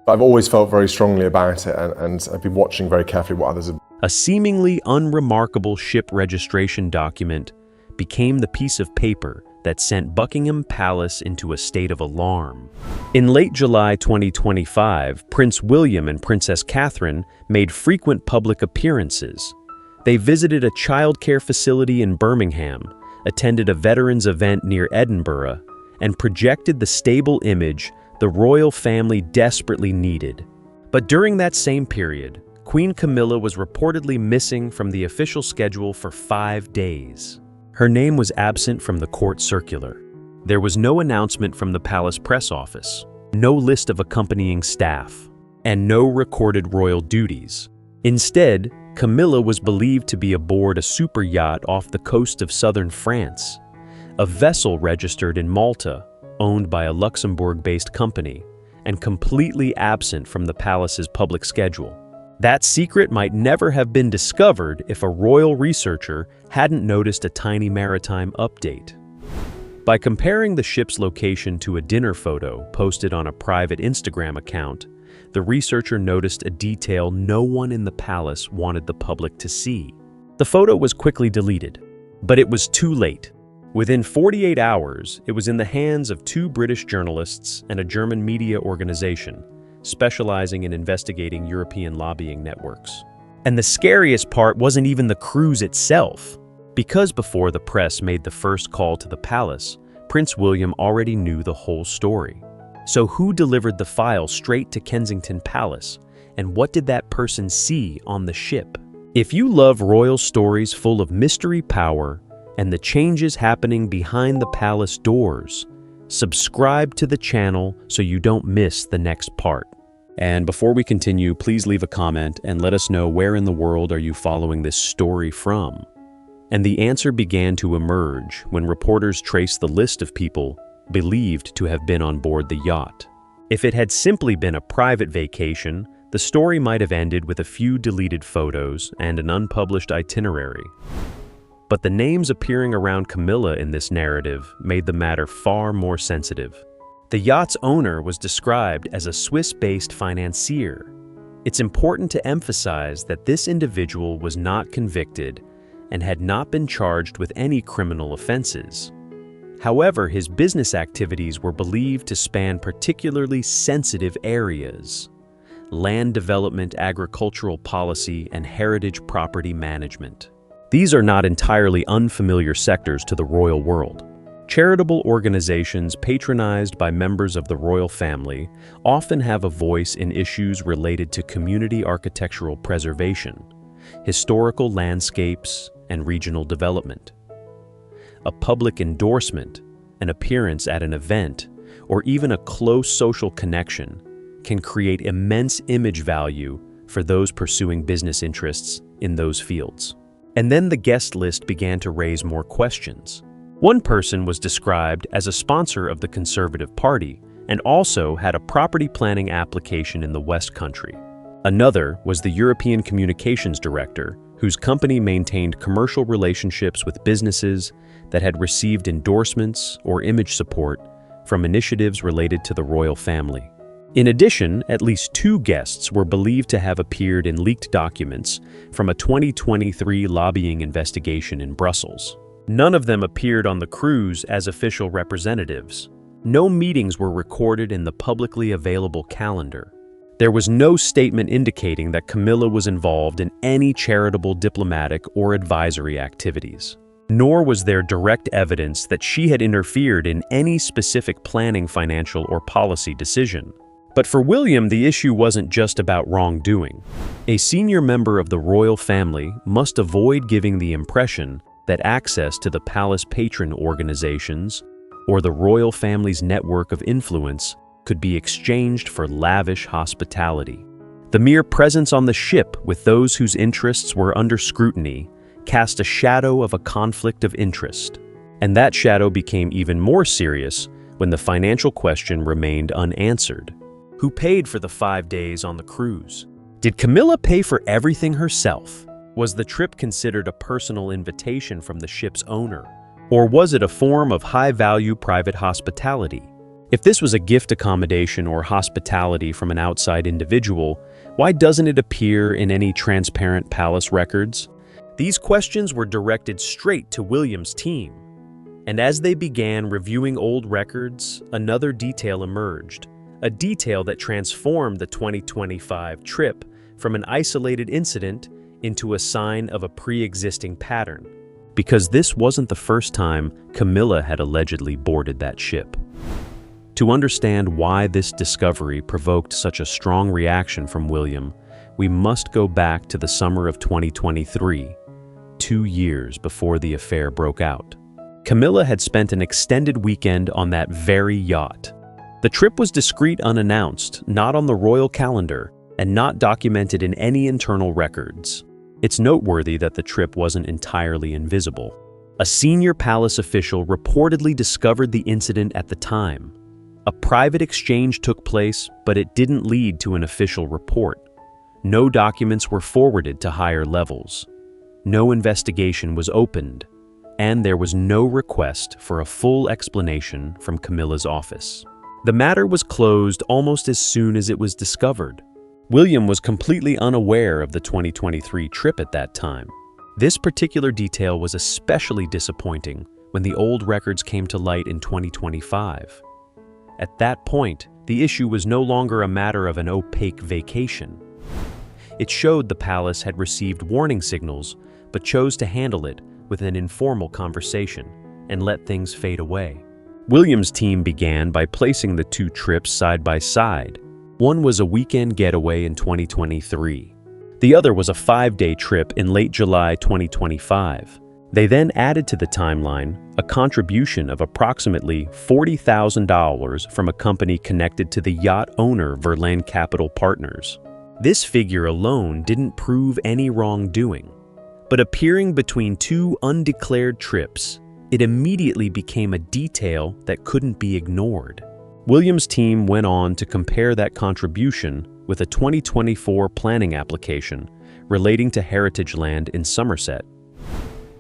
I've always felt very strongly about it, and I've been watching very carefully what others have. A seemingly unremarkable ship registration document became the piece of paper that sent Buckingham Palace into a state of alarm. In late July 2025, Prince William and Princess Catherine made frequent public appearances. They visited a childcare facility in Birmingham, attended a veterans event near Edinburgh, and projected the stable image the royal family desperately needed. But during that same period, Queen Camilla was reportedly missing from the official schedule for 5 days. Her name was absent from the court circular. There was no announcement from the palace press office, no list of accompanying staff, and no recorded royal duties. Instead, Camilla was believed to be aboard a super yacht off the coast of southern France, a vessel registered in Malta, owned by a Luxembourg-based company, and completely absent from the palace's public schedule. That secret might never have been discovered if a royal researcher hadn't noticed a tiny maritime update. By comparing the ship's location to a dinner photo posted on a private Instagram account, the researcher noticed a detail no one in the palace wanted the public to see. The photo was quickly deleted, but it was too late. Within 48 hours, it was in the hands of 2 British journalists and a German media organization, specializing in investigating European lobbying networks. And the scariest part wasn't even the cruise itself. Because before the press made the first call to the palace, Prince William already knew the whole story. So who delivered the file straight to Kensington Palace, and what did that person see on the ship? If you love royal stories full of mystery, power, and the changes happening behind the palace doors, subscribe to the channel so you don't miss the next part. And before we continue, please leave a comment and let us know where in the world are you following this story from. And the answer began to emerge when reporters traced the list of people believed to have been on board the yacht. If it had simply been a private vacation, the story might have ended with a few deleted photos and an unpublished itinerary. But the names appearing around Camilla in this narrative made the matter far more sensitive. The yacht's owner was described as a Swiss-based financier. It's important to emphasize that this individual was not convicted and had not been charged with any criminal offenses. However, his business activities were believed to span particularly sensitive areas: land development, agricultural policy, and heritage property management. These are not entirely unfamiliar sectors to the royal world. Charitable organizations patronized by members of the royal family often have a voice in issues related to community architectural preservation, historical landscapes, and regional development. A public endorsement, an appearance at an event, or even a close social connection can create immense image value for those pursuing business interests in those fields. And then the guest list began to raise more questions. One person was described as a sponsor of the Conservative Party and also had a property planning application in the West Country. Another was the European Communications Director, whose company maintained commercial relationships with businesses that had received endorsements or image support from initiatives related to the royal family. In addition, at least 2 guests were believed to have appeared in leaked documents from a 2023 lobbying investigation in Brussels. None of them appeared on the cruise as official representatives. No meetings were recorded in the publicly available calendar. There was no statement indicating that Camilla was involved in any charitable, diplomatic, or advisory activities. Nor was there direct evidence that she had interfered in any specific planning, financial, or policy decision. But for William, the issue wasn't just about wrongdoing. A senior member of the royal family must avoid giving the impression that access to the palace patron organizations or the royal family's network of influence could be exchanged for lavish hospitality. The mere presence on the ship with those whose interests were under scrutiny cast a shadow of a conflict of interest. And that shadow became even more serious when the financial question remained unanswered. Who paid for the 5 days on the cruise? Did Camilla pay for everything herself? Was the trip considered a personal invitation from the ship's owner? Or was it a form of high-value private hospitality? If this was a gift accommodation or hospitality from an outside individual, why doesn't it appear in any transparent palace records? These questions were directed straight to William's team. And as they began reviewing old records, another detail emerged, a detail that transformed the 2025 trip from an isolated incident into a sign of a pre-existing pattern. Because this wasn't the first time Camilla had allegedly boarded that ship. To understand why this discovery provoked such a strong reaction from William, we must go back to the summer of 2023, 2 years before the affair broke out. Camilla had spent an extended weekend on that very yacht. The trip was discreet, unannounced, not on the royal calendar, and not documented in any internal records. It's noteworthy that the trip wasn't entirely invisible. A senior palace official reportedly discovered the incident at the time. A private exchange took place, but it didn't lead to an official report. No documents were forwarded to higher levels. No investigation was opened, and there was no request for a full explanation from Camilla's office. The matter was closed almost as soon as it was discovered. William was completely unaware of the 2023 trip at that time. This particular detail was especially disappointing when the old records came to light in 2025. At that point, the issue was no longer a matter of an opaque vacation. It showed the palace had received warning signals, but chose to handle it with an informal conversation and let things fade away. William's team began by placing the two trips side by side. One was a weekend getaway in 2023. The other was a 5-day trip in late July 2025. They then added to the timeline a contribution of approximately $40,000 from a company connected to the yacht owner Verlaine Capital Partners. This figure alone didn't prove any wrongdoing, but appearing between two undeclared trips, it immediately became a detail that couldn't be ignored. William's team went on to compare that contribution with a 2024 planning application relating to heritage land in Somerset.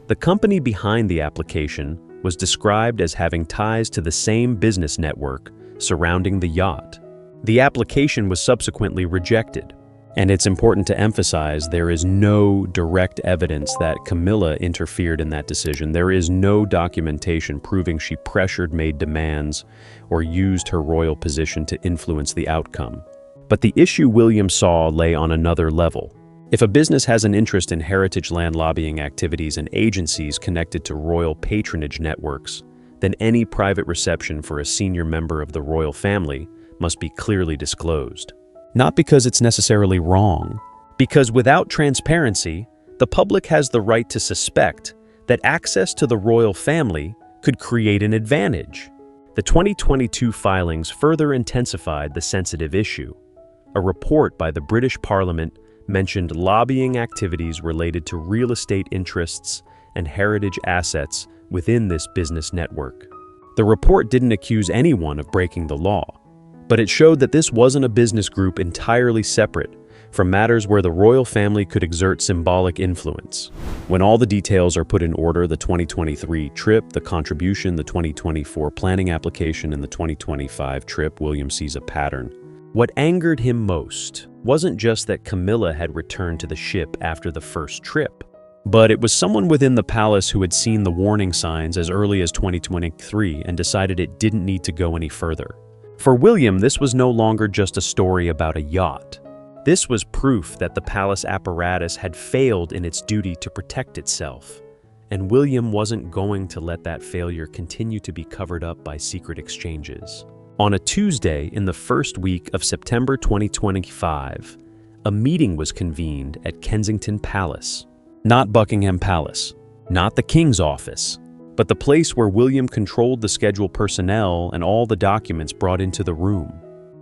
The company behind the application was described as having ties to the same business network surrounding the yacht. The application was subsequently rejected, and it's important to emphasize there is no direct evidence that Camilla interfered in that decision. There is no documentation proving she pressured, made demands, or used her royal position to influence the outcome. But the issue William saw lay on another level. If a business has an interest in heritage land lobbying activities and agencies connected to royal patronage networks, then any private reception for a senior member of the royal family must be clearly disclosed. Not because it's necessarily wrong, because without transparency, the public has the right to suspect that access to the royal family could create an advantage. The 2022 filings further intensified the sensitive issue. A report by the British Parliament mentioned lobbying activities related to real estate interests and heritage assets within this business network. The report didn't accuse anyone of breaking the law, but it showed that this wasn't a business group entirely separate from matters where the royal family could exert symbolic influence. When all the details are put in order, the 2023 trip, the contribution, the 2024 planning application, and the 2025 trip, William sees a pattern. What angered him most wasn't just that Camilla had returned to the ship after the first trip, but it was someone within the palace who had seen the warning signs as early as 2023 and decided it didn't need to go any further. For William, this was no longer just a story about a yacht. This was proof that the palace apparatus had failed in its duty to protect itself, and William wasn't going to let that failure continue to be covered up by secret exchanges. On a Tuesday in the first week of September 2025, a meeting was convened at Kensington Palace. Not Buckingham Palace, not the King's office, but the place where William controlled the scheduled personnel and all the documents brought into the room.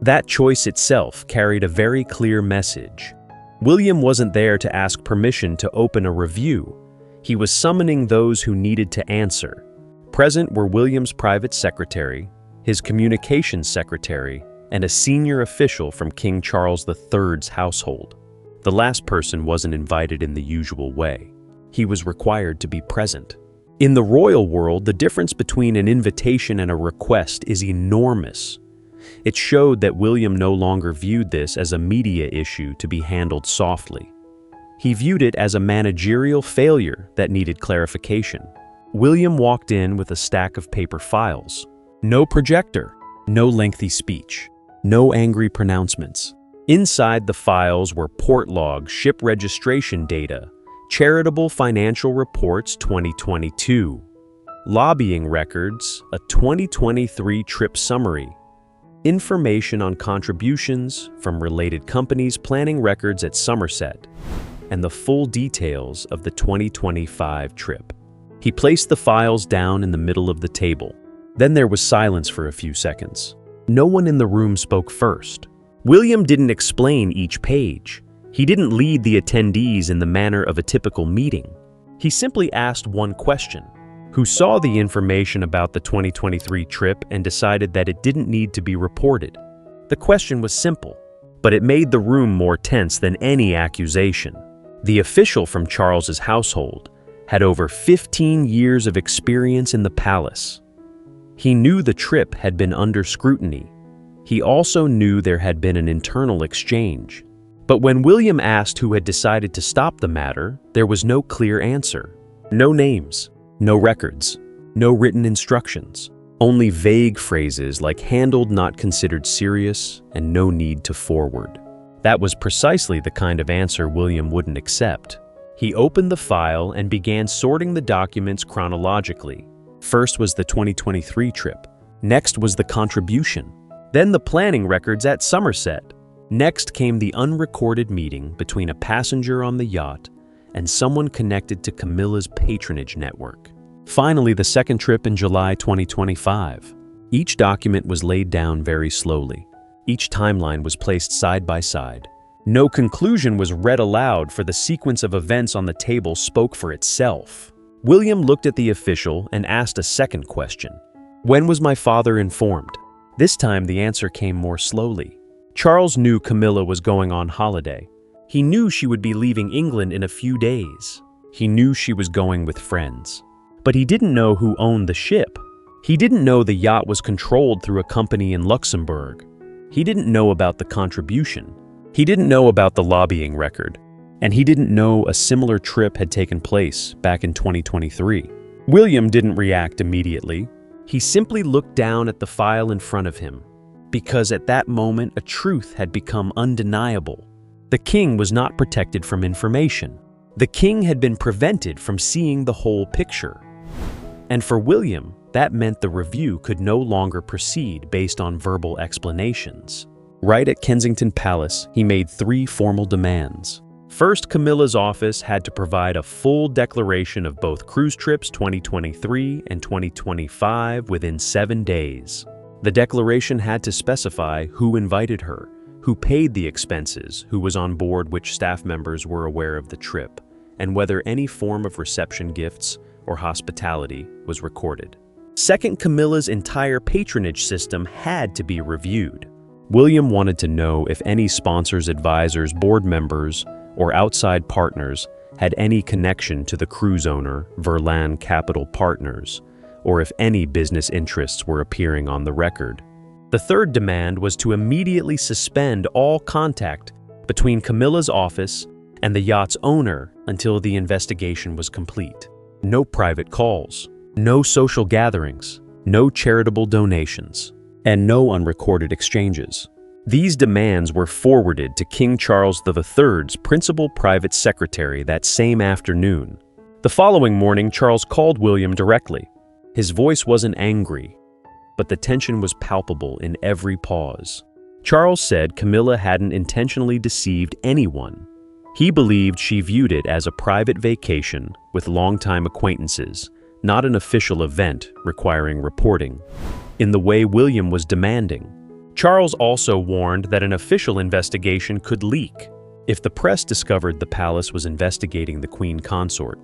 That choice itself carried a very clear message. William wasn't there to ask permission to open a review. He was summoning those who needed to answer. Present were William's private secretary, his communications secretary, and a senior official from King Charles III's household. The last person wasn't invited in the usual way. He was required to be present. In the royal world, the difference between an invitation and a request is enormous. It showed that William no longer viewed this as a media issue to be handled softly. He viewed it as a managerial failure that needed clarification. William walked in with a stack of paper files. No projector, no lengthy speech, no angry pronouncements. Inside the files were port logs, ship registration data, charitable financial reports 2022, lobbying records, a 2023 trip summary, information on contributions from related companies, planning records at Somerset, and the full details of the 2025 trip. He placed the files down in the middle of the table. Then there was silence for a few seconds. No one in the room spoke first. William didn't explain each page. He didn't lead the attendees in the manner of a typical meeting. He simply asked one question: who saw the information about the 2023 trip and decided that it didn't need to be reported? The question was simple, but it made the room more tense than any accusation. The official from Charles's household had over 15 years of experience in the palace. He knew the trip had been under scrutiny. He also knew there had been an internal exchange. But when William asked who had decided to stop the matter, there was no clear answer. No names, no records, no written instructions. Only vague phrases like handled, not considered serious, and no need to forward. That was precisely the kind of answer William wouldn't accept. He opened the file and began sorting the documents chronologically. First was the 2023 trip. Next was the contribution. Then the planning records at Somerset. Next came the unrecorded meeting between a passenger on the yacht and someone connected to Camilla's patronage network. Finally, the second trip in July 2025. Each document was laid down very slowly. Each timeline was placed side by side. No conclusion was read aloud, for the sequence of events on the table spoke for itself. William looked at the official and asked a second question. When was my father informed? This time the answer came more slowly. Charles knew Camilla was going on holiday. He knew she would be leaving England in a few days. He knew she was going with friends. But he didn't know who owned the ship. He didn't know the yacht was controlled through a company in Luxembourg. He didn't know about the contribution. He didn't know about the lobbying record. And he didn't know a similar trip had taken place back in 2023. William didn't react immediately. He simply looked down at the file in front of him, because at that moment a truth had become undeniable. The king was not protected from information. The king had been prevented from seeing the whole picture. And for William, that meant the review could no longer proceed based on verbal explanations. Right at Kensington Palace, he made 3 formal demands. First, Camilla's office had to provide a full declaration of both cruise trips 2023 and 2025 within 7 days. The declaration had to specify who invited her, who paid the expenses, who was on board, which staff members were aware of the trip, and whether any form of reception gifts or hospitality was recorded. Second, Camilla's entire patronage system had to be reviewed. William wanted to know if any sponsors, advisors, board members, or outside partners had any connection to the cruise owner, Verlan Capital Partners, or if any business interests were appearing on the record. The third demand was to immediately suspend all contact between Camilla's office and the yacht's owner until the investigation was complete. No private calls, no social gatherings, no charitable donations, and no unrecorded exchanges. These demands were forwarded to King Charles III's principal private secretary that same afternoon. The following morning, Charles called William directly. His voice wasn't angry, but the tension was palpable in every pause. Charles said Camilla hadn't intentionally deceived anyone. He believed she viewed it as a private vacation with longtime acquaintances, not an official event requiring reporting, in the way William was demanding. Charles also warned that an official investigation could leak. If the press discovered the palace was investigating the Queen Consort,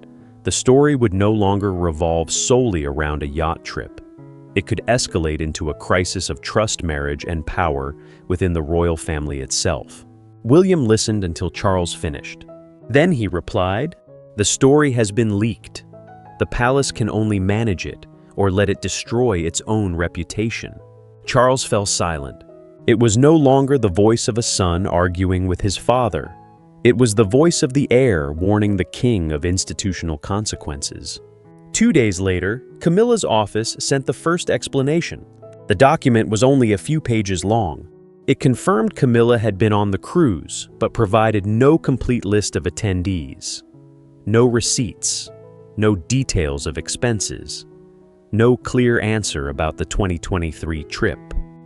the story would no longer revolve solely around a yacht trip. It could escalate into a crisis of trust, marriage, and power within the royal family itself. William listened until Charles finished. Then he replied, "The story has been leaked. The palace can only manage it or let it destroy its own reputation." Charles fell silent. It was no longer the voice of a son arguing with his father. It was the voice of the heir warning the king of institutional consequences. 2 days later, Camilla's office sent the first explanation. The document was only a few pages long. It confirmed Camilla had been on the cruise, but provided no complete list of attendees. No receipts, no details of expenses, no clear answer about the 2023 trip.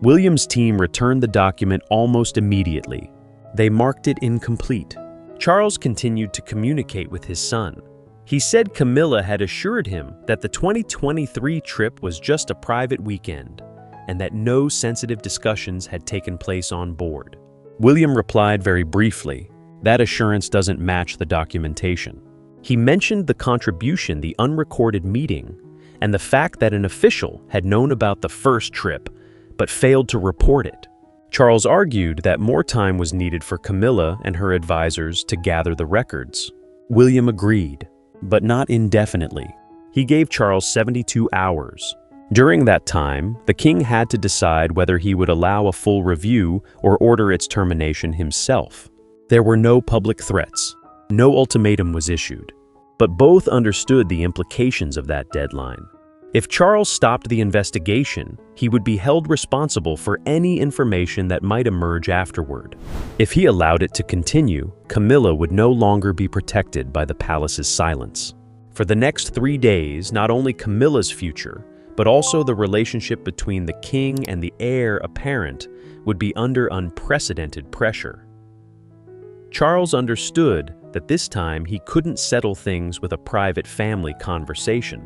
William's team returned the document almost immediately. They marked it incomplete. Charles continued to communicate with his son. He said Camilla had assured him that the 2023 trip was just a private weekend and that no sensitive discussions had taken place on board. William replied very briefly, "That assurance doesn't match the documentation." He mentioned the contribution, the unrecorded meeting, and the fact that an official had known about the first trip but failed to report it. Charles argued that more time was needed for Camilla and her advisors to gather the records. William agreed, but not indefinitely. He gave Charles 72 hours. During that time, the king had to decide whether he would allow a full review or order its termination himself. There were no public threats. No ultimatum was issued, but both understood the implications of that deadline. If Charles stopped the investigation, he would be held responsible for any information that might emerge afterward. If he allowed it to continue, Camilla would no longer be protected by the palace's silence. For the next 3 days, not only Camilla's future, but also the relationship between the king and the heir apparent would be under unprecedented pressure. Charles understood that this time he couldn't settle things with a private family conversation.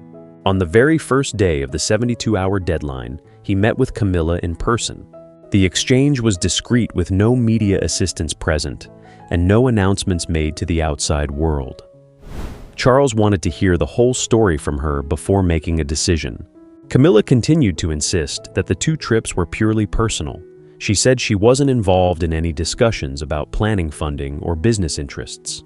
On the very first day of the 72-hour deadline, he met with Camilla in person. The exchange was discreet with no media assistants present and no announcements made to the outside world. Charles wanted to hear the whole story from her before making a decision. Camilla continued to insist that the 2 trips were purely personal. She said she wasn't involved in any discussions about planning funding or business interests.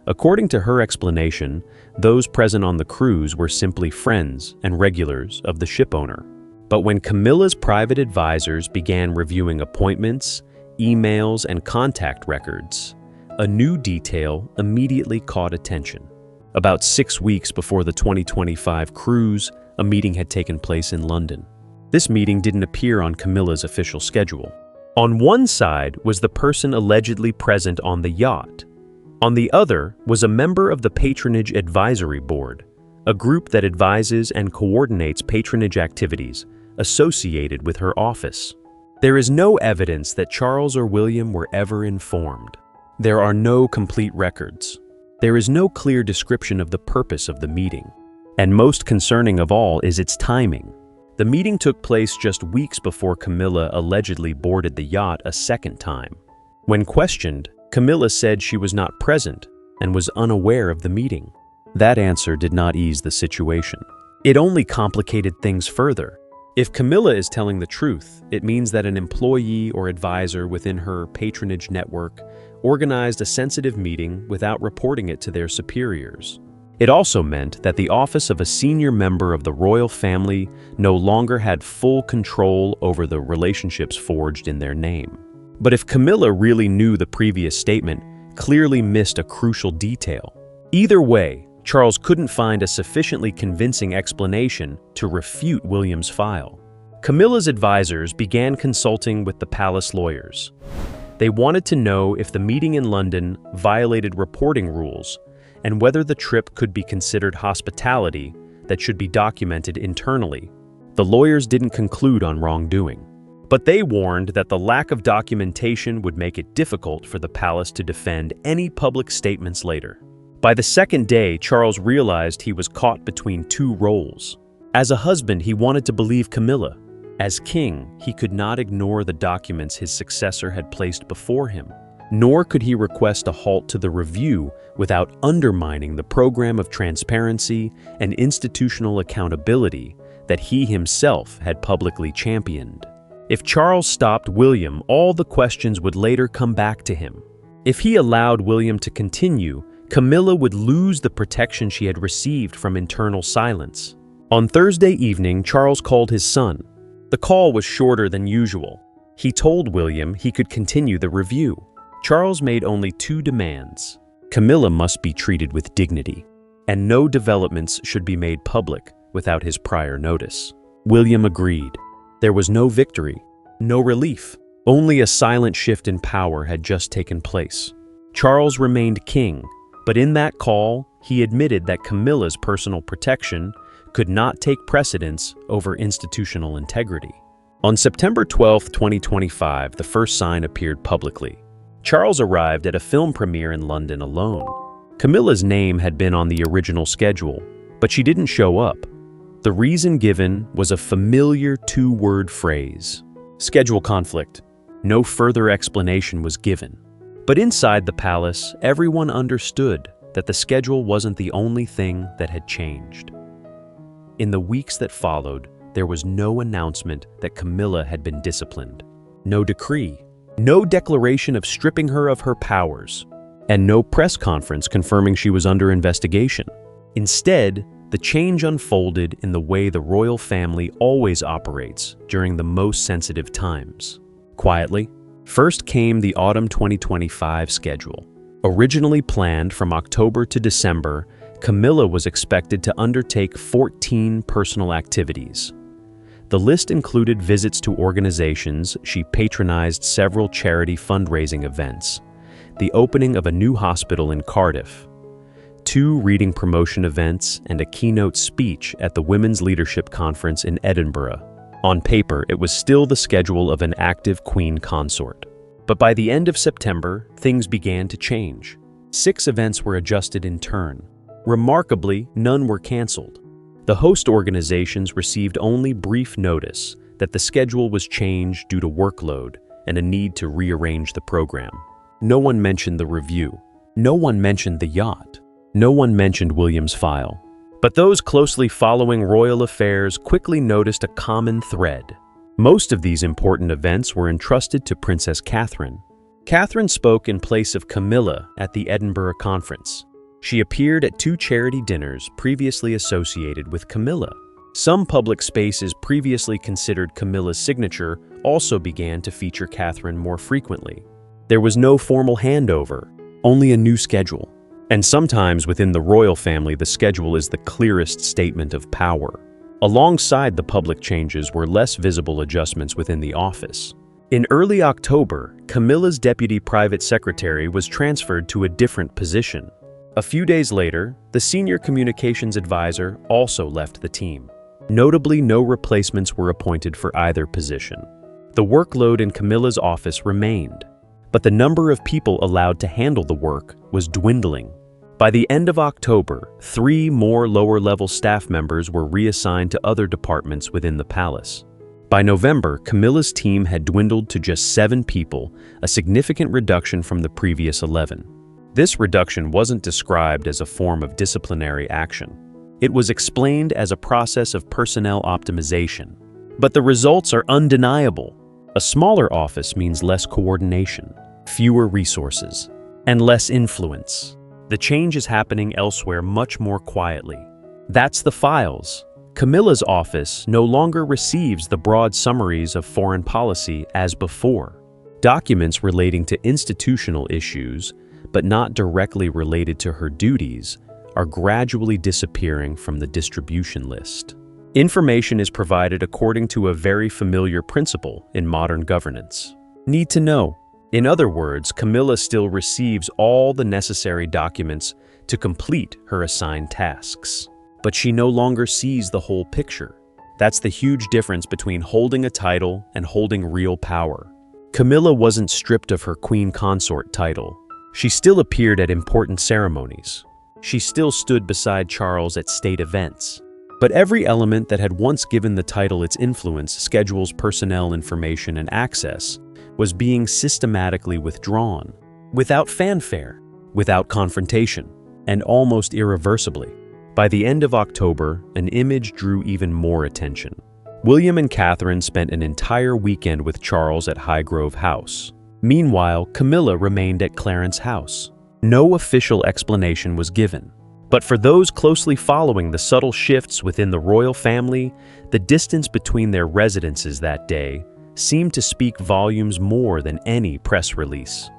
According to her explanation, those present on the cruise were simply friends and regulars of the shipowner. But when Camilla's private advisors began reviewing appointments, emails, and contact records, a new detail immediately caught attention. About 6 weeks before the 2025 cruise, a meeting had taken place in London. This meeting didn't appear on Camilla's official schedule. On one side was the person allegedly present on the yacht. On the other was a member of the Patronage Advisory Board, a group that advises and coordinates patronage activities associated with her office. There is no evidence that Charles or William were ever informed. There are no complete records. There is no clear description of the purpose of the meeting. And most concerning of all is its timing. The meeting took place just weeks before Camilla allegedly boarded the yacht a second time. When questioned, Camilla said she was not present and was unaware of the meeting. That answer did not ease the situation. It only complicated things further. If Camilla is telling the truth, it means that an employee or advisor within her patronage network organized a sensitive meeting without reporting it to their superiors. It also meant that the office of a senior member of the royal family no longer had full control over the relationships forged in their name. But if Camilla really knew the previous statement, clearly missed a crucial detail. Either way, Charles couldn't find a sufficiently convincing explanation to refute William's file. Camilla's advisors began consulting with the palace lawyers. They wanted to know if the meeting in London violated reporting rules and whether the trip could be considered hospitality that should be documented internally. The lawyers didn't conclude on wrongdoing, but they warned that the lack of documentation would make it difficult for the palace to defend any public statements later. By the second day, Charles realized he was caught between 2 roles. As a husband, he wanted to believe Camilla. As king, he could not ignore the documents his successor had placed before him. Nor could he request a halt to the review without undermining the program of transparency and institutional accountability that he himself had publicly championed. If Charles stopped William, all the questions would later come back to him. If he allowed William to continue, Camilla would lose the protection she had received from internal silence. On Thursday evening, Charles called his son. The call was shorter than usual. He told William he could continue the review. Charles made only 2 demands. Camilla must be treated with dignity, and no developments should be made public without his prior notice. William agreed. There was no victory, no relief. Only a silent shift in power had just taken place. Charles remained king, but in that call, he admitted that Camilla's personal protection could not take precedence over institutional integrity. On September 12, 2025, the first sign appeared publicly. Charles arrived at a film premiere in London alone. Camilla's name had been on the original schedule, but she didn't show up. The reason given was a familiar 2-word phrase: schedule conflict. No further explanation was given. But inside the palace, everyone understood that the schedule wasn't the only thing that had changed. In the weeks that followed, there was no announcement that Camilla had been disciplined, no decree, no declaration of stripping her of her powers, and no press conference confirming she was under investigation. Instead, the change unfolded in the way the royal family always operates during the most sensitive times. Quietly, first came the autumn 2025 schedule. Originally planned from October to December, Camilla was expected to undertake 14 personal activities. The list included visits to organizations. She patronized several charity fundraising events, the opening of a new hospital in Cardiff, 2 reading promotion events, and a keynote speech at the Women's Leadership Conference in Edinburgh. On paper, it was still the schedule of an active queen consort. But by the end of September, things began to change. 6 events were adjusted in turn. Remarkably, none were canceled. The host organizations received only brief notice that the schedule was changed due to workload and a need to rearrange the program. No one mentioned the review. No one mentioned the yacht. No one mentioned William's file. But those closely following royal affairs quickly noticed a common thread. Most of these important events were entrusted to Princess Catherine. Catherine spoke in place of Camilla at the Edinburgh conference. She appeared at 2 charity dinners previously associated with Camilla. Some public spaces previously considered Camilla's signature also began to feature Catherine more frequently. There was no formal handover, only a new schedule. And sometimes within the royal family, the schedule is the clearest statement of power. Alongside the public changes were less visible adjustments within the office. In early October, Camilla's deputy private secretary was transferred to a different position. A few days later, the senior communications advisor also left the team. Notably, no replacements were appointed for either position. The workload in Camilla's office remained, but the number of people allowed to handle the work was dwindling. By the end of October, 3 more lower-level staff members were reassigned to other departments within the palace. By November, Camilla's team had dwindled to just 7 people, a significant reduction from the previous 11. This reduction wasn't described as a form of disciplinary action. It was explained as a process of personnel optimization. But the results are undeniable. A smaller office means less coordination, fewer resources, and less influence. The change is happening elsewhere much more quietly. That's the files. Camilla's office no longer receives the broad summaries of foreign policy as before. Documents relating to institutional issues, but not directly related to her duties, are gradually disappearing from the distribution list. Information is provided according to a very familiar principle in modern governance: need to know. In other words, Camilla still receives all the necessary documents to complete her assigned tasks. But she no longer sees the whole picture. That's the huge difference between holding a title and holding real power. Camilla wasn't stripped of her queen consort title. She still appeared at important ceremonies. She still stood beside Charles at state events. But every element that had once given the title its influence, schedules, personnel information, and access, was being systematically withdrawn, without fanfare, without confrontation, and almost irreversibly. By the end of October, an image drew even more attention. William and Catherine spent an entire weekend with Charles at Highgrove House. Meanwhile, Camilla remained at Clarence House. No official explanation was given. But for those closely following the subtle shifts within the royal family, the distance between their residences that day seemed to speak volumes more than any press release.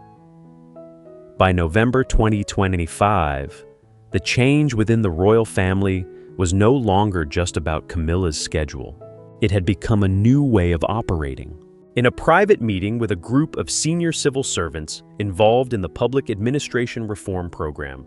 By November 2025, the change within the royal family was no longer just about Camilla's schedule. It had become a new way of operating. In a private meeting with a group of senior civil servants involved in the public administration reform program,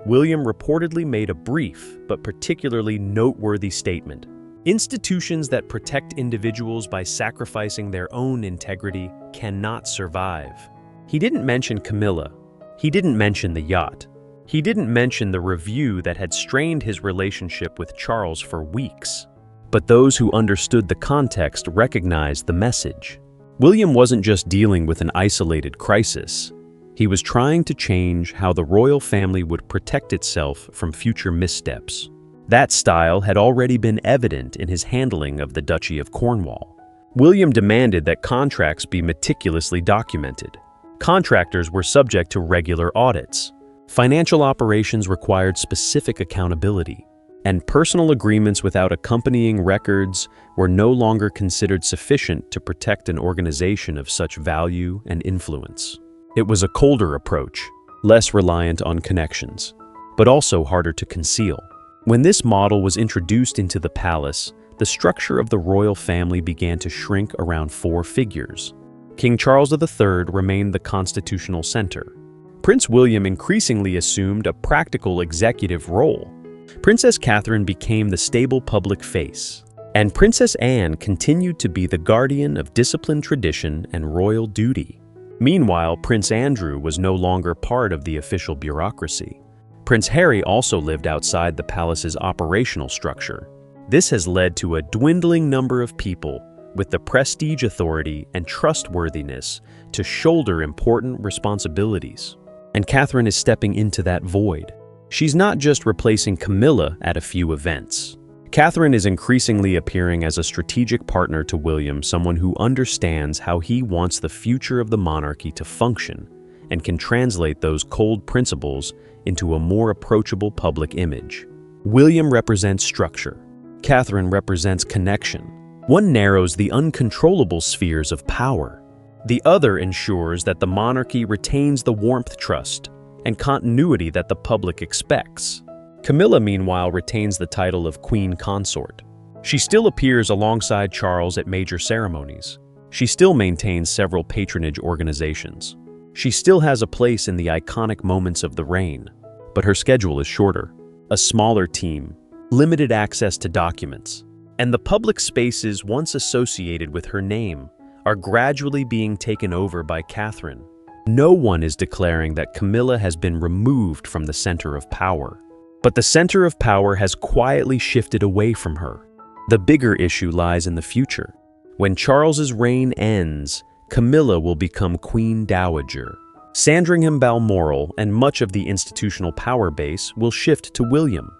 William reportedly made a brief but particularly noteworthy statement. Institutions that protect individuals by sacrificing their own integrity cannot survive. He didn't mention Camilla. He didn't mention the yacht. He didn't mention the review that had strained his relationship with Charles for weeks. But those who understood the context recognized the message. William wasn't just dealing with an isolated crisis. He was trying to change how the royal family would protect itself from future missteps. That style had already been evident in his handling of the Duchy of Cornwall. William demanded that contracts be meticulously documented. Contractors were subject to regular audits. Financial operations required specific accountability, and personal agreements without accompanying records were no longer considered sufficient to protect an organization of such value and influence. It was a colder approach, less reliant on connections, but also harder to conceal. When this model was introduced into the palace, the structure of the royal family began to shrink around 4 figures. King Charles III remained the constitutional center. Prince William increasingly assumed a practical executive role. Princess Catherine became the stable public face, and Princess Anne continued to be the guardian of disciplined tradition and royal duty. Meanwhile, Prince Andrew was no longer part of the official bureaucracy. Prince Harry also lived outside the palace's operational structure. This has led to a dwindling number of people with the prestige, authority, and trustworthiness to shoulder important responsibilities. And Catherine is stepping into that void. She's not just replacing Camilla at a few events. Catherine is increasingly appearing as a strategic partner to William, someone who understands how he wants the future of the monarchy to function and can translate those cold principles into a more approachable public image. William represents structure. Catherine represents connection. One narrows the uncontrollable spheres of power. The other ensures that the monarchy retains the warmth, trust, and continuity that the public expects. Camilla, meanwhile, retains the title of Queen Consort. She still appears alongside Charles at major ceremonies. She still maintains several patronage organizations. She still has a place in the iconic moments of the reign, but her schedule is shorter. A smaller team, limited access to documents, and the public spaces once associated with her name are gradually being taken over by Catherine. No one is declaring that Camilla has been removed from the center of power, but the center of power has quietly shifted away from her. The bigger issue lies in the future. When Charles's reign ends, Camilla will become Queen Dowager. Sandringham Balmoral and much of the institutional power base will shift to William.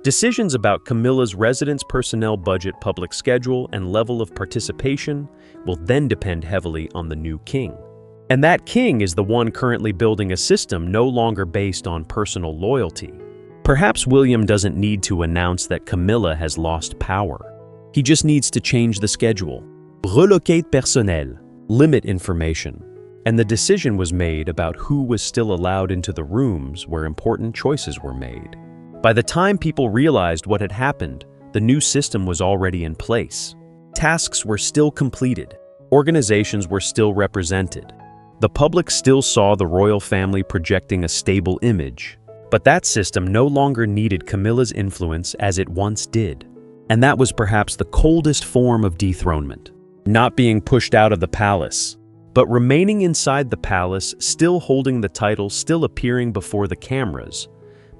Decisions about Camilla's residence personnel budget, public schedule, and level of participation will then depend heavily on the new king. And that king is the one currently building a system no longer based on personal loyalty. Perhaps William doesn't need to announce that Camilla has lost power. He just needs to change the schedule. Relocate personnel, limit information. And the decision was made about who was still allowed into the rooms where important choices were made. By the time people realized what had happened, the new system was already in place. Tasks were still completed. Organizations were still represented. The public still saw the royal family projecting a stable image. But that system no longer needed Camilla's influence as it once did. And that was perhaps the coldest form of dethronement. Not being pushed out of the palace, but remaining inside the palace, still holding the title, still appearing before the cameras,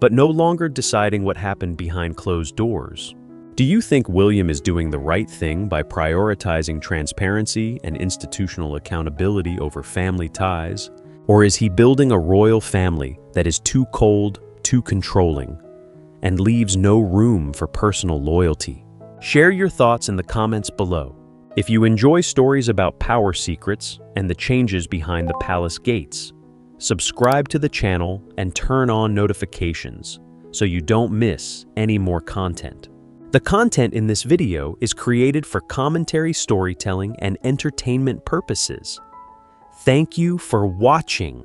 but no longer deciding what happened behind closed doors. Do you think William is doing the right thing by prioritizing transparency and institutional accountability over family ties? Or is he building a royal family that is too cold, too controlling, and leaves no room for personal loyalty? Share your thoughts in the comments below. If you enjoy stories about power secrets and the changes behind the palace gates, subscribe to the channel and turn on notifications so you don't miss any more content. The content in this video is created for commentary storytelling and entertainment purposes. Thank you for watching.